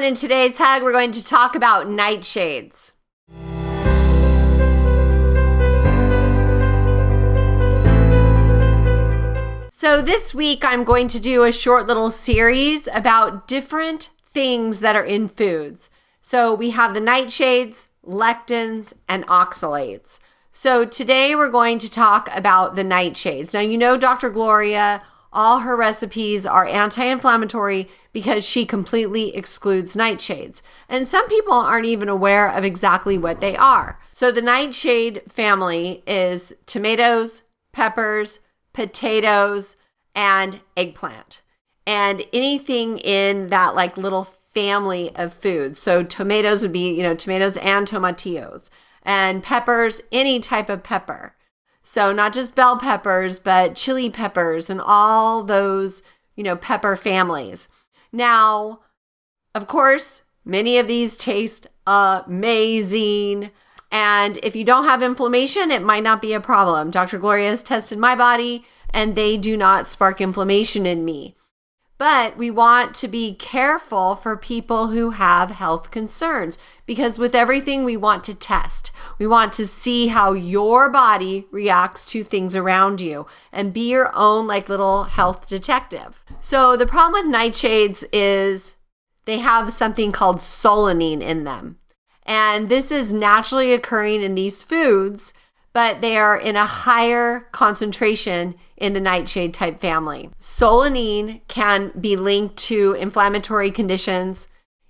everyone. In today's hug, we're going to talk about nightshades. So this week, I'm going to do a short little series about different things that are in foods. So we have the nightshades, lectins, and oxalates. So today we're going to talk about the nightshades. Now, you know Dr. Gloria, all her recipes are anti-inflammatory because she completely excludes nightshades. And some people aren't even aware of exactly what they are. So the nightshade family is tomatoes, peppers, potatoes, and eggplant. And anything in that like little family of foods. So tomatoes would be, tomatoes and tomatillos. And peppers, any type of pepper. So not just bell peppers, but chili peppers and all those, pepper families. Now, of course, many of these taste amazing. And if you don't have inflammation, it might not be a problem. Dr. Gloria has tested my body and they do not spark inflammation in me. But we want to be careful for people who have health concerns because with everything we want to test. We want to see how your body reacts to things around you and be your own like little health detective. So the problem with nightshades is they have something called solanine in them. And this is naturally occurring in these foods, but they are in a higher concentration in the nightshade type family. Solanine can be linked to inflammatory conditions,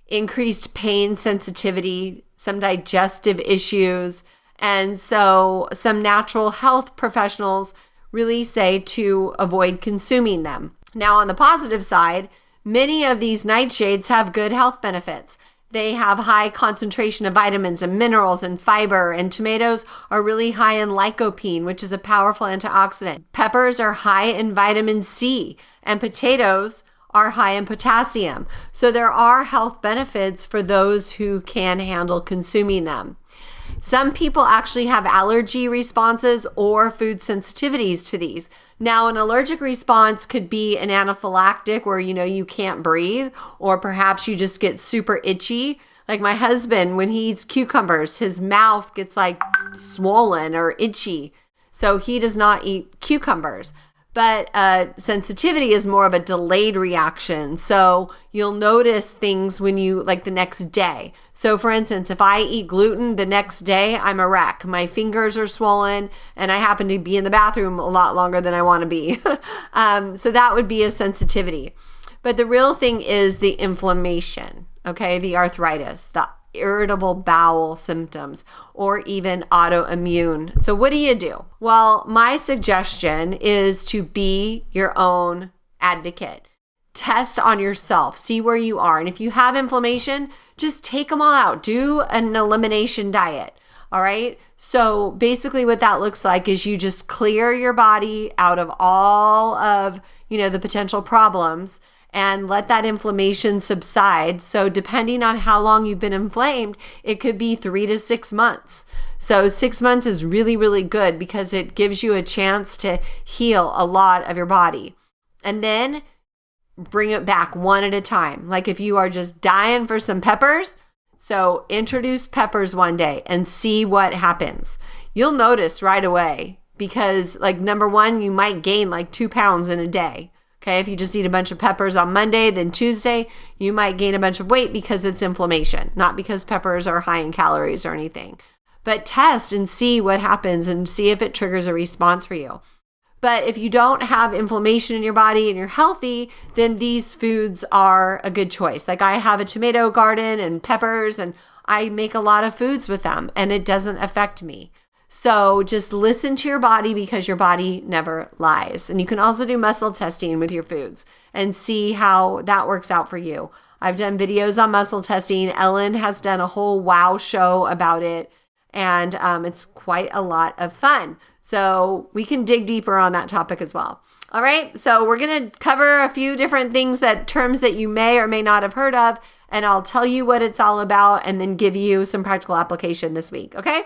increased pain sensitivity, some digestive issues, and so some natural health professionals really say to avoid consuming them. Now, on the positive side, many of these nightshades have good health benefits. They have high concentration of vitamins and minerals and fiber, and tomatoes are really high in lycopene, which is a powerful antioxidant. Peppers are high in vitamin C, and potatoes are high in potassium. So there are health benefits for those who can handle consuming them. Some people actually have allergy responses or food sensitivities to these. Now, an allergic response could be an anaphylactic where, you can't breathe, or perhaps you just get super itchy. Like my husband, when he eats cucumbers, his mouth gets like swollen or itchy. So he does not eat cucumbers. But sensitivity is more of a delayed reaction. So you'll notice things when you, like the next day. So for instance, if I eat gluten the next day, I'm a wreck. My fingers are swollen and I happen to be in the bathroom a lot longer than I want to be. So that would be a sensitivity. But the real thing is the inflammation, okay? The arthritis, the irritable bowel symptoms, or even autoimmune. So what do? Well, my suggestion is to be your own advocate. Test on yourself, see where you are. And if you have inflammation, just take them all out. Do an elimination diet. All right. So basically what that looks like is you just clear your body out of all of, the potential problems and let that inflammation subside. So depending on how long you've been inflamed, it could be 3 to 6 months. So 6 months is really, really good because it gives you a chance to heal a lot of your body. And then bring it back one at a time. Like if you are just dying for some peppers, so introduce peppers one day and see what happens. You'll notice right away because like number one, you might gain like 2 pounds in a day. Okay, if you just eat a bunch of peppers on Monday, then Tuesday, you might gain a bunch of weight because it's inflammation, not because peppers are high in calories or anything. But test and see what happens and see if it triggers a response for you. But if you don't have inflammation in your body and you're healthy, then these foods are a good choice. Like I have a tomato garden and peppers, and I make a lot of foods with them, and it doesn't affect me. So just listen to your body because your body never lies. And you can also do muscle testing with your foods and see how that works out for you. I've done videos on muscle testing. Ellen has done a whole wow show about it. And it's quite a lot of fun. So we can dig deeper on that topic as well. All right. So we're going to cover a few different terms that you may or may not have heard of. And I'll tell you what it's all about and then give you some practical application this week. Okay.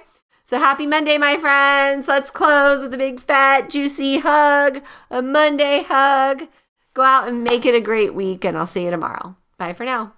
So happy Monday, my friends. Let's close with a big, fat, juicy hug, a Monday hug. Go out and make it a great week, and I'll see you tomorrow. Bye for now.